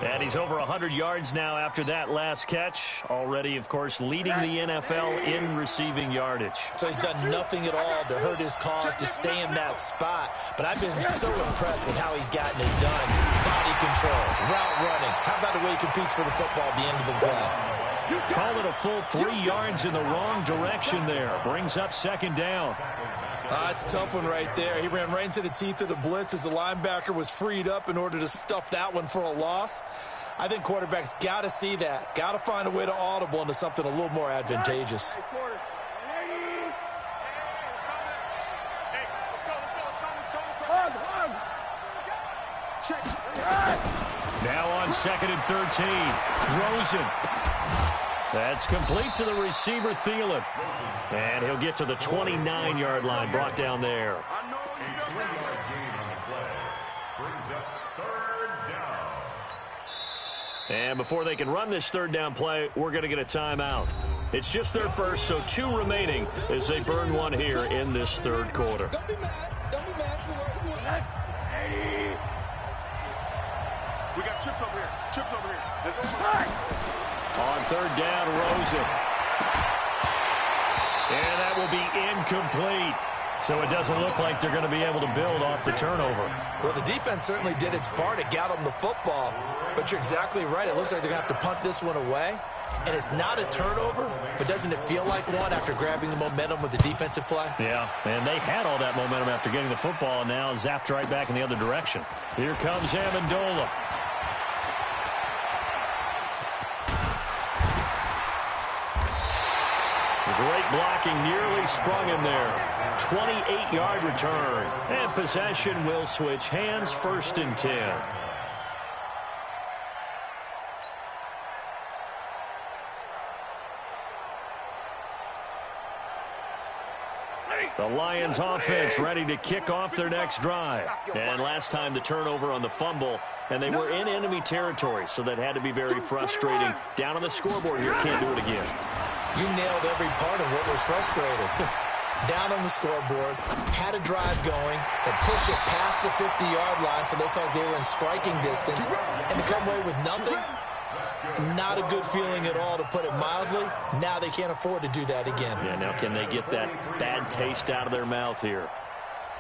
[SPEAKER 1] And he's over 100 yards now after that last catch. Already, of course, leading the NFL in receiving yardage.
[SPEAKER 2] So he's done nothing at all to hurt his cause, to stay in that spot. But I've been so impressed with how he's gotten it done. Body control, route running. How about the way he competes for the football at the end of the play?
[SPEAKER 1] Call it a full 3 yards in the wrong direction there. Brings up 2nd down.
[SPEAKER 2] It's a tough one right there. He ran right into the teeth of the blitz as the linebacker was freed up in order to stuff that one for a loss. I think quarterbacks got to see that. Got to find a way to audible into something a little more advantageous.
[SPEAKER 1] Now on 2nd and 13. Rosen. That's complete to the receiver, Thielen. And he'll get to the 29-yard line, brought down there.
[SPEAKER 4] A 3-yard gain on the play. Brings up 3rd down.
[SPEAKER 1] And before they can run this 3rd down play, we're going to get a timeout. It's just their first, so 2 remaining as they burn one here in this 3rd quarter.
[SPEAKER 3] Don't be mad. Don't be mad. We got chips over here. Chips over here. That's over.
[SPEAKER 1] On 3rd down, Rosen. And that will be incomplete. So it doesn't look like they're going to be able to build off the turnover.
[SPEAKER 2] Well, the defense certainly did its part. It got them the football. But you're exactly right. It looks like they're going to have to punt this one away. And it's not a turnover, but doesn't it feel like one after grabbing the momentum with the defensive play?
[SPEAKER 1] Yeah, and they had all that momentum after getting the football, and now zapped right back in the other direction. Here comes Amendola. Great blocking, nearly sprung in there. 28-yard return. And possession will switch hands, 1st and 10. The Lions offense ready to kick off their next drive. And last time the turnover on the fumble, and they were in enemy territory, so that had to be very frustrating. Down on the scoreboard here, can't do it again.
[SPEAKER 2] You nailed every part of what was frustrating. Down on the scoreboard, had a drive going, had pushed it past the 50-yard line so they felt they were in striking distance, and to come away with nothing, not a good feeling at all, to put it mildly. Now they can't afford to do that again.
[SPEAKER 1] Yeah, now can they get that bad taste out of their mouth here?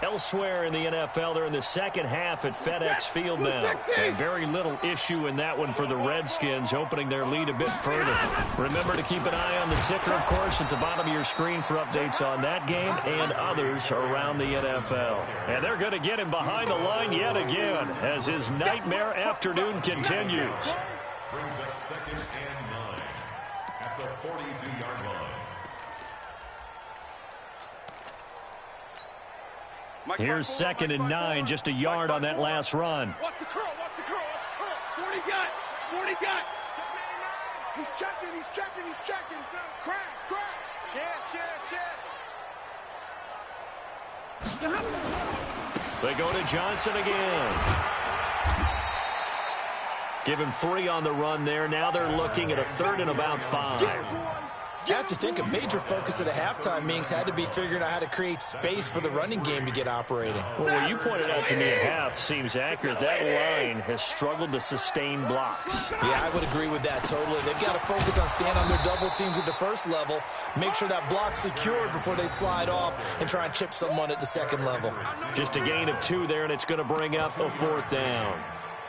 [SPEAKER 1] Elsewhere in the NFL, they're in the 2nd half at FedEx Field now. And very little issue in that one for the Redskins, opening their lead a bit further. Remember to keep an eye on the ticker, of course, at the bottom of your screen for updates on that game and others around the NFL. And they're going to get him behind the line yet again as his nightmare afternoon continues.
[SPEAKER 4] Brings up 2nd and 9 at the 42-yard line.
[SPEAKER 1] Here's 2nd and 9, just a yard on that last run.
[SPEAKER 3] Watch the curl, watch the curl, watch the curl. 40 got, 40 got. He's checking. Crash. Chance.
[SPEAKER 1] They go to Johnson again. Give him 3 on the run there. Now they're looking at a 3rd and about 5.
[SPEAKER 2] You have to think a major focus of the halftime meetings had to be figuring out how to create space for the running game to get operating.
[SPEAKER 1] Well, what you pointed out to me at half seems accurate. That line has struggled to sustain blocks.
[SPEAKER 2] Yeah, I would agree with that totally. They've got to focus on staying on their double teams at the first level, make sure that block's secured before they slide off and try and chip someone at the 2nd level.
[SPEAKER 1] Just a gain of 2 there, and it's going to bring up a 4th down.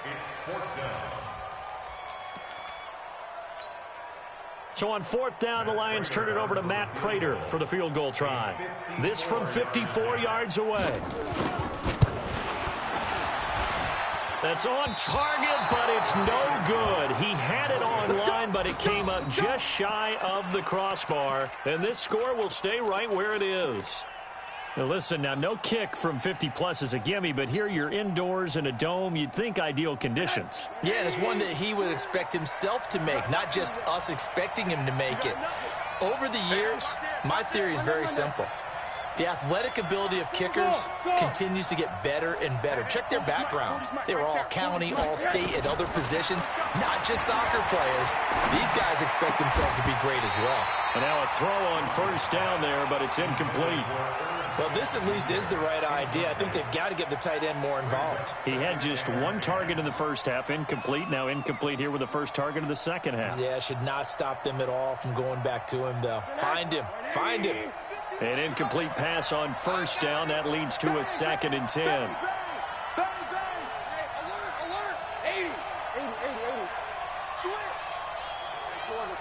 [SPEAKER 4] It's 4th down.
[SPEAKER 1] So on 4th down, the Lions turn it over to Matt Prater for the field goal try. This from 54 yards away. That's on target, but it's no good. He had it on line, but it came up just shy of the crossbar. And this score will stay right where it is. Now listen, now no kick from 50-plus is a gimme, but here you're indoors in a dome. You'd think ideal conditions.
[SPEAKER 2] Yeah, and it's one that he would expect himself to make, not just us expecting him to make it. Over the years, my theory is very simple. The athletic ability of kickers continues to get better and better. Check their backgrounds. They were all county, all state, at other positions, not just soccer players. These guys expect themselves to be great as well.
[SPEAKER 1] And now a throw on first down there, but it's incomplete.
[SPEAKER 2] Well, this at least is the right idea. I think they've got to get the tight end more involved.
[SPEAKER 1] He had just one target in the first half, incomplete. Now incomplete here with the first target of the second half.
[SPEAKER 2] Yeah, should not stop them at all from going back to him, though. Find him. Find him.
[SPEAKER 1] An incomplete pass on first down. That leads to a 2nd and 10.
[SPEAKER 3] Alert! 80! Switch! Corner.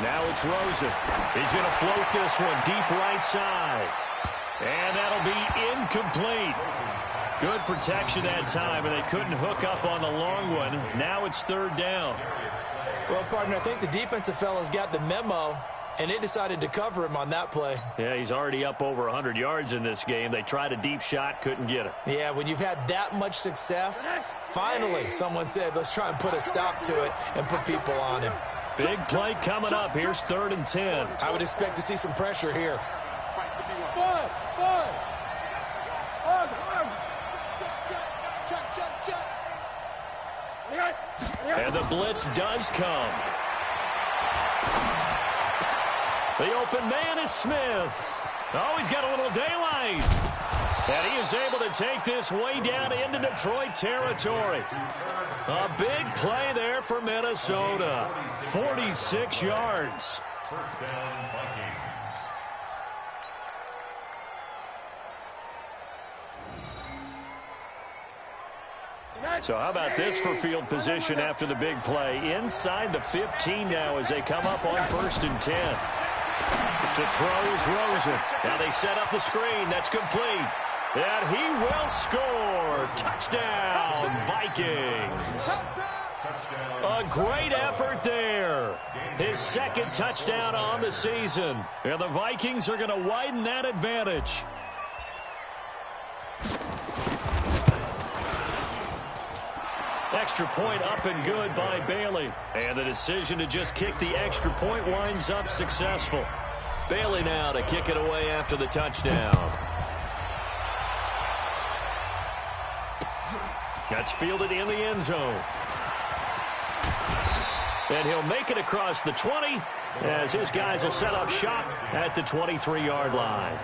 [SPEAKER 1] Now it's Rosen. He's going to float this one deep right side. And that'll be incomplete. Good protection that time, and they couldn't hook up on the long one. Now it's 3rd down.
[SPEAKER 2] Well, partner, I think the defensive fellas got the memo, and they decided to cover him on that play.
[SPEAKER 1] Yeah, he's already up over 100 yards in this game. They tried a deep shot, couldn't get it.
[SPEAKER 2] Yeah, when you've had that much success, finally someone said, let's try and put a stop to it and put people on him.
[SPEAKER 1] Big play coming up. Here's 3rd and 10.
[SPEAKER 2] I would expect to see some pressure here.
[SPEAKER 1] And the blitz does come. The open man is Smith. Oh, he's got a little daylight. And he is able to take this way down into Detroit territory. A big play there for Minnesota. 46 yards.
[SPEAKER 4] First down, Vikings.
[SPEAKER 1] So how about this for field position after the big play? Inside the 15 now as they come up on 1st and 10. To throw is Rosen. Now they set up the screen. That's complete. And he will score. Touchdown, Vikings. A great effort there. His 2nd touchdown on the season. And the Vikings are going to widen that advantage. Extra point up and good by Bailey. And the decision to just kick the extra point winds up successful. Bailey now to kick it away after the touchdown. That's fielded in the end zone. And he'll make it across the 20 as his guys will set up shop at the 23-yard line.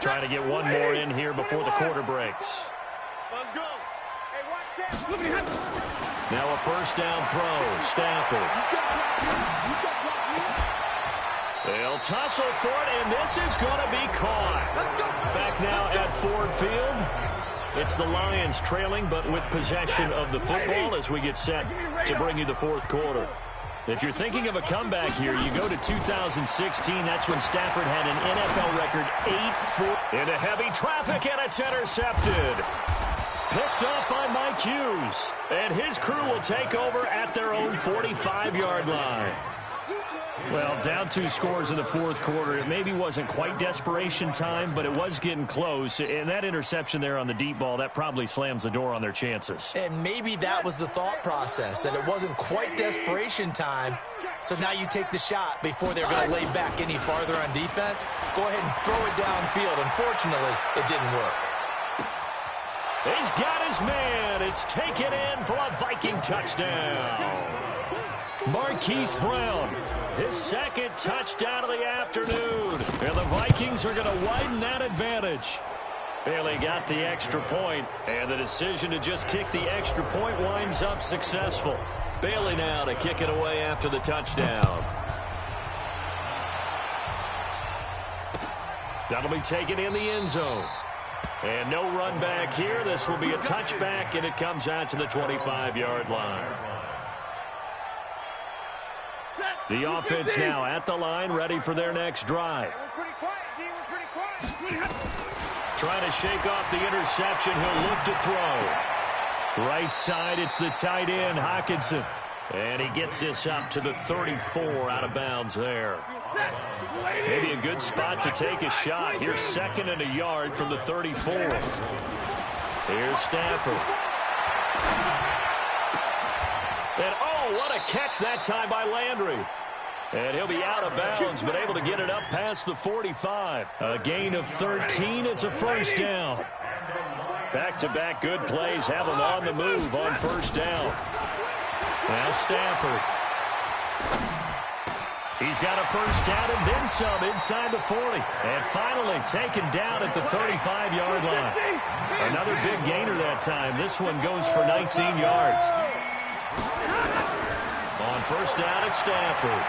[SPEAKER 1] Trying to get one more in here before the quarter breaks.
[SPEAKER 3] Let's go. Hey, watch that.
[SPEAKER 1] Now a first down throw. Stafford. They'll tussle for it, and this is going to be caught. Back now at Ford Field. It's the Lions trailing, but with possession of the football as we get set to bring you the 4th quarter. If you're thinking of a comeback here, you go to 2016. That's when Stafford had an NFL record 8-4 into heavy traffic, and it's intercepted. Picked up by Mike Hughes. And his crew will take over at their own 45-yard line. Well, down 2 scores in the 4th quarter. It maybe wasn't quite desperation time, but it was getting close. And that interception there on the deep ball, that probably slams the door on their chances.
[SPEAKER 2] And maybe that was the thought process, that it wasn't quite desperation time. So now you take the shot before they're going to lay back any farther on defense. Go ahead and throw it downfield. Unfortunately, it didn't work.
[SPEAKER 1] He's got his man. It's taken in for a Viking touchdown. Marquise Brown, his 2nd touchdown of the afternoon. And the Vikings are going to widen that advantage. Bailey got the extra point, and the decision to just kick the extra point winds up successful. Bailey now to kick it away after the touchdown. That'll be taken in the end zone. And no run back here. This will be a touchback, and it comes out to the 25-yard line. The offense now at the line, ready for their next drive.
[SPEAKER 3] We're pretty quiet, D. We're pretty quiet.
[SPEAKER 1] Trying to shake off the interception. He'll look to throw. Right side, it's the tight end, Hockenson. And he gets this up to the 34 out of bounds there. Maybe a good spot to take a shot. Here's 2nd and a yard from the 34. Here's Stafford. And oh, what a catch that time by Landry. And he'll be out of bounds, but able to get it up past the 45. A gain of 13. It's a first down. Back-to-back good plays have him on the move on first down. Now Stafford. He's got a first down and then some inside the 40. And finally taken down at the 35-yard line. Another big gainer that time. This one goes for 19 yards. On first down, it's Stafford.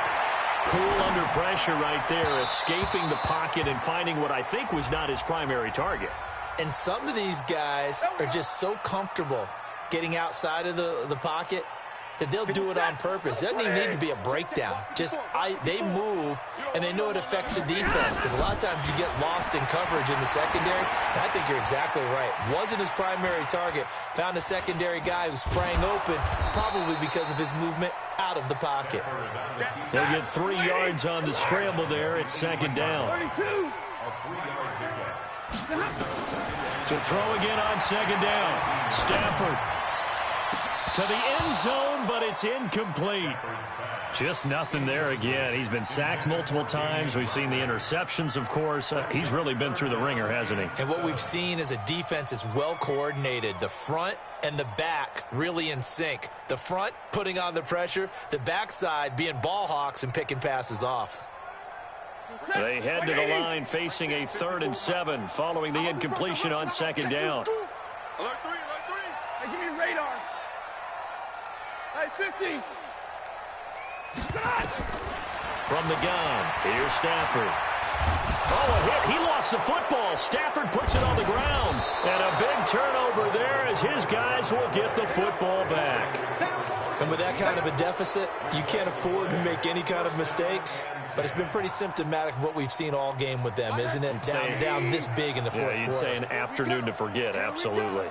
[SPEAKER 1] Cool under pressure right there, escaping the pocket and finding what I think was not his primary target.
[SPEAKER 2] And some of these guys are just so comfortable getting outside of the pocket that they'll do it on purpose. It doesn't even need to be a breakdown. They move, and they know it affects the defense, because a lot of times you get lost in coverage in the secondary. And I think you're exactly right. Wasn't his primary target. Found a secondary guy who sprang open, probably because of his movement out of the pocket.
[SPEAKER 1] They'll get 3 yards on the scramble there. It's 2nd down. To throw again on 2nd down. Stafford to the end zone, but it's incomplete. Just nothing there again. He's been sacked multiple times. We've seen the interceptions, of course. He's really been through the ringer, hasn't he?
[SPEAKER 2] And what we've seen is a defense that's well coordinated. The front and the back really in sync. The front putting on the pressure, the backside being ball hawks and picking passes off.
[SPEAKER 1] They head to the line facing a 3rd and 7 following the incompletion on 2nd down.
[SPEAKER 3] Alert 3, alert 3. Hey, give me radar. Hey, 50.
[SPEAKER 1] From the gun, here's Stafford. Oh, a hit. He lost the football. Stafford puts it on the ground. And a big turnover there as his guys will get the football back.
[SPEAKER 2] And with that kind of a deficit, you can't afford to make any kind of mistakes. But it's been pretty symptomatic of what we've seen all game with them, isn't it? Down this big in the fourth quarter.
[SPEAKER 1] You'd say an afternoon to forget, absolutely.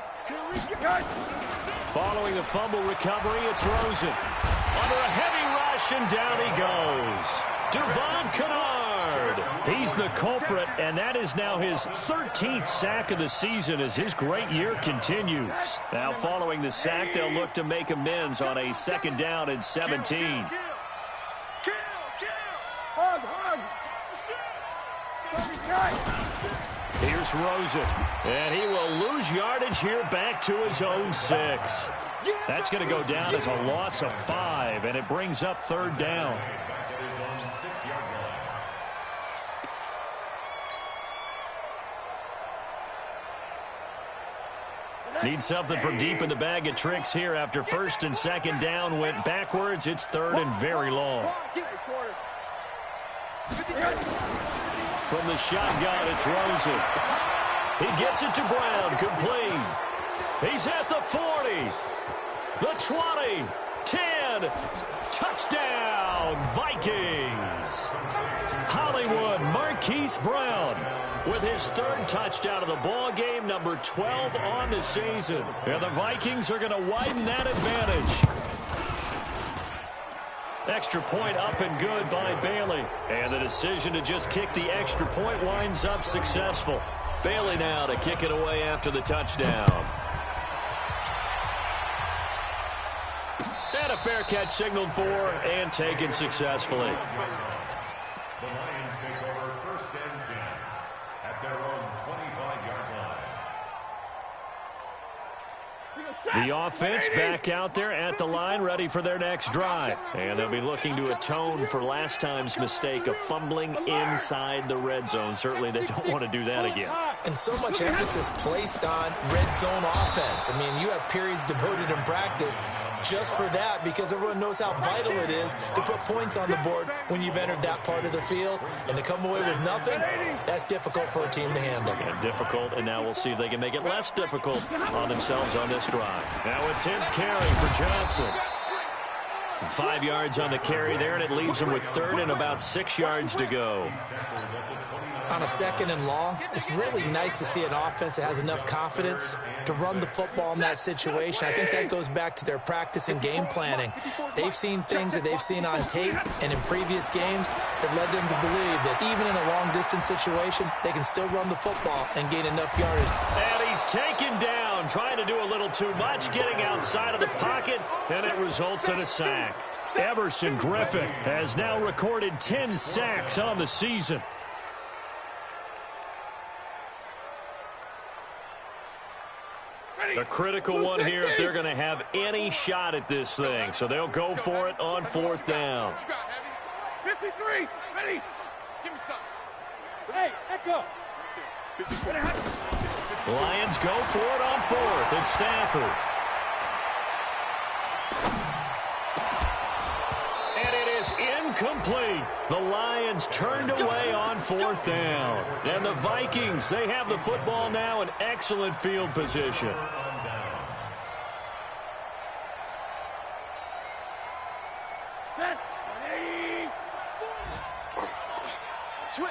[SPEAKER 1] Following the fumble recovery, it's Rosen. Under a heavy rush, and down he goes. Devon Kennard. He's the culprit, and that is now his 13th sack of the season as his great year continues. Now, following the sack, they'll look to make amends on a 2nd down and 17. Here's Rosen, and he will lose yardage here back to his own 6. That's going to go down as a loss of 5, and it brings up 3rd down. Need something from deep in the bag of tricks here after 1st and 2nd down went backwards. It's 3rd and very long. From the shotgun, it's Rosen. He gets it to Brown, complete. He's at the 40, the 20, 10, touchdown, Vikings. Hollywood Marquise Brown with his 3rd touchdown of the ball game, number 12 on the season. And the Vikings are going to widen that advantage. Extra point up and good by Bailey. And the decision to just kick the extra point winds up successful. Bailey now to kick it away after the touchdown. And a fair catch signaled for and taken successfully.
[SPEAKER 4] The Lions take over 1st and 10 at their own 25-yard line.
[SPEAKER 1] The offense back out there at the line, ready for their next drive. And they'll be looking to atone for last time's mistake of fumbling inside the red zone. Certainly they don't want to do that again.
[SPEAKER 2] And so much emphasis placed on red zone offense. I mean, you have periods devoted in practice just for that, because everyone knows how vital it is to put points on the board when you've entered that part of the field. And to come away with nothing, that's difficult for a team to handle.
[SPEAKER 1] Yeah, difficult, and now we'll see if they can make it less difficult on themselves on this drive. Now a 10th carry for Johnson. 5 yards on the carry there, and it leaves him with 3rd and about 6 yards to go.
[SPEAKER 2] On a 2nd and long, it's really nice to see an offense that has enough confidence to run the football in that situation. I think that goes back to their practice and game planning. They've seen things that they've seen on tape and in previous games that led them to believe that even in a long-distance situation, they can still run the football and gain enough yardage.
[SPEAKER 1] And he's taken down, trying to do a little too much, getting outside of the pocket, and it results in a sack. Everson Griffin has now recorded 10 sacks on the season. A critical one here if they're going to have any shot at this thing. So they'll go for it on 4th down.
[SPEAKER 3] 53, ready? Give me some. Hey, Echo.
[SPEAKER 1] Lions go for it on 4th. It's Stafford. And it is incomplete. The Lions turned away on 4th down. And the Vikings, they have the football now in excellent field position.
[SPEAKER 3] Switch.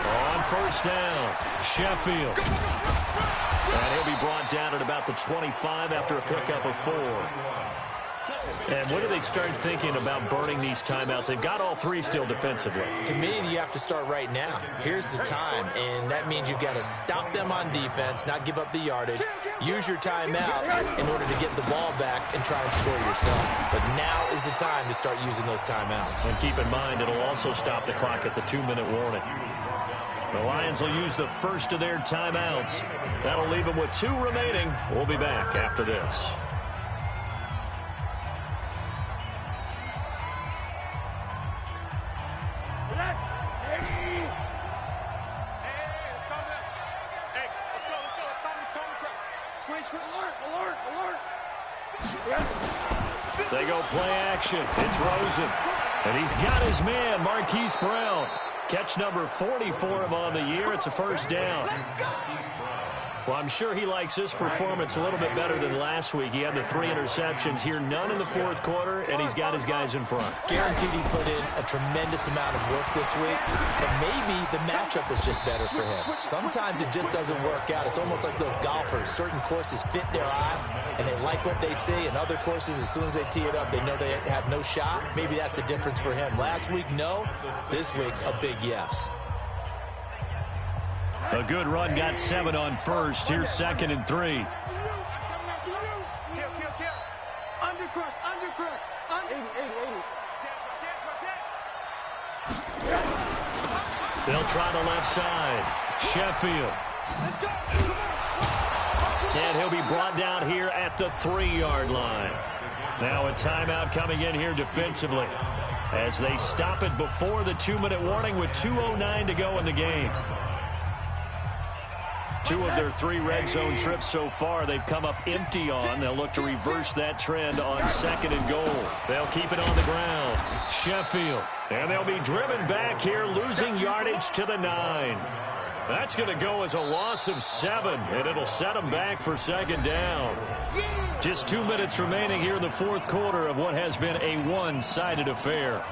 [SPEAKER 1] On 1st down, Sheffield. And he'll be brought down at about the 25 after a pickup of 4. And when do they start thinking about burning these timeouts? They've got all 3 still defensively.
[SPEAKER 2] To me, you have to start right now. Here's the time, and that means you've got to stop them on defense, not give up the yardage, use your timeouts in order to get the ball back and try and score yourself. But now is the time to start using those timeouts.
[SPEAKER 1] And keep in mind, it'll also stop the clock at the 2-minute warning. The Lions will use the first of their timeouts. That'll leave them with 2 remaining. We'll be back after this. They go play action. It's Rosen. And he's got his man, Marquise Brown. Catch number 44 of on the year. It's a 1st down. Well, I'm sure he likes this performance a little bit better than last week. He had the 3 interceptions here, none in the 4th quarter, and he's got his guys in front.
[SPEAKER 2] Guaranteed he put in a tremendous amount of work this week, but maybe the matchup was just better for him. Sometimes it just doesn't work out. It's almost like those golfers. Certain courses fit their eye, and they like what they see, and other courses, as soon as they tee it up, they know they have no shot. Maybe that's the difference for him. Last week, no. This week, a big yes.
[SPEAKER 1] A good run, got 7 on 1st. Here's 2nd and 3.
[SPEAKER 3] Kill. Undercrush. 80.
[SPEAKER 1] They'll try the left side. Sheffield. And he'll be brought down here at the 3-yard line. Now a timeout coming in here defensively as they stop it before the 2-minute warning with 2:09 to go in the game. 2 of their 3 red zone trips so far they've come up empty on. They'll look to reverse that trend on 2nd and goal. They'll keep it on the ground. Sheffield. And they'll be driven back here, losing yardage to the 9. That's going to go as a loss of 7, and it'll set them back for 2nd down. Just 2 minutes remaining here in the 4th quarter of what has been a one-sided affair.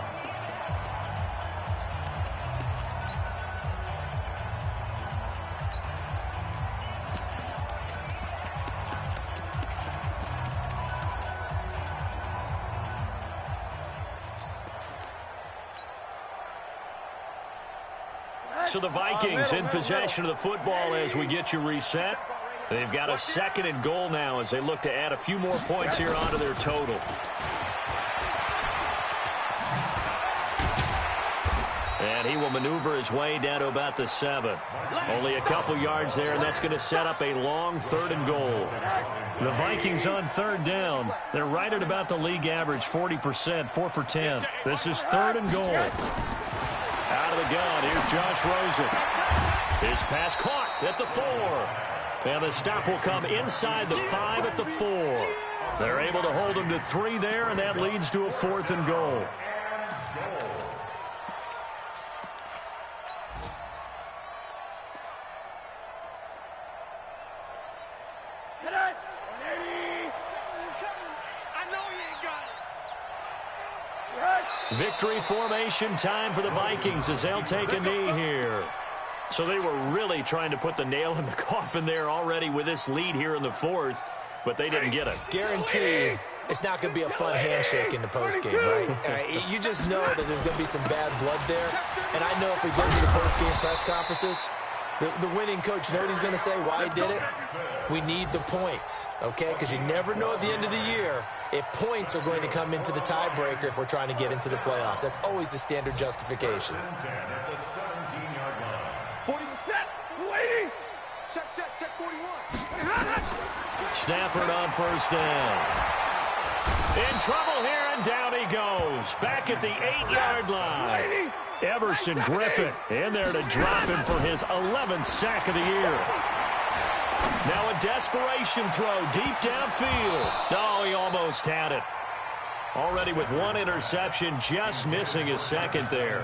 [SPEAKER 1] So the Vikings in possession of the football as we get you reset. They've got a 2nd and goal now as they look to add a few more points here onto their total. And he will maneuver his way down to about the 7. Only a couple yards there, and that's going to set up a long 3rd and goal. The Vikings on 3rd down. They're right at about the league average, 40%, 4 for 10. This is 3rd and goal. Out of the gun, here's Josh Rosen. His pass caught at the 4. And the stop will come inside the 5 at the 4. They're able to hold him to 3 there, and that leads to a 4th and goal.
[SPEAKER 3] I know he ain't got it.
[SPEAKER 1] Victory formation time for the Vikings as they'll take a knee here. So they were really trying to put the nail in the coffin there already with this lead here in the fourth, but they didn't get it.
[SPEAKER 2] Guaranteed it's not going to be a fun handshake in the postgame, right? You just know that there's going to be some bad blood there. And I know if we go to the postgame press conferences, the winning coach, you know what he's going to say, why he did it? We need the points, okay? Because you never know at the end of the year if points are going to come into the tiebreaker if we're trying to get into the playoffs. That's always the standard justification.
[SPEAKER 3] 40 set, waiting. Check 41.
[SPEAKER 1] Stafford on first down. In trouble here, and down he goes. Back at the 8-yard line. Everson Griffin in there to drop him for his 11th sack of the year. Now a desperation throw deep downfield. Oh, he almost had it. Already with one interception, just missing his second there.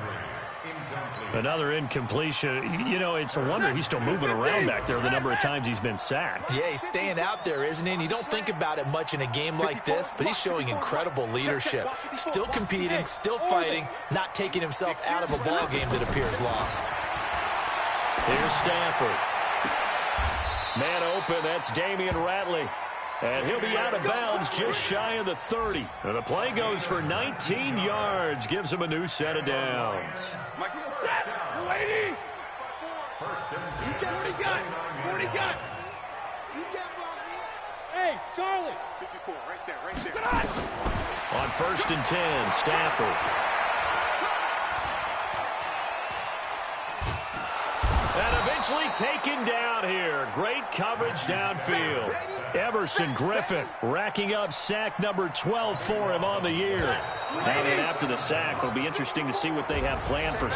[SPEAKER 1] Another incompletion. You know, it's a wonder he's still moving around back there the number of times he's been sacked.
[SPEAKER 2] Yeah, he's staying out there, isn't he? And you don't think about it much in a game like this, but he's showing incredible leadership. Still competing, still fighting, not taking himself out of a ball game that appears lost.
[SPEAKER 1] Here's Stafford. Man open, that's Damian Ratley. And he'll be out of bounds just shy of the 30. And the play goes for 19 yards. Gives him a new set of downs.
[SPEAKER 3] Lady! What he got? Hey, Charlie! 54, right there.
[SPEAKER 1] On first and 10, Stafford. And eventually taken down here. Great coverage downfield. Everson Griffin racking up sack number 12 for him on the year. Now then after the sack, it'll be interesting to see what they have planned for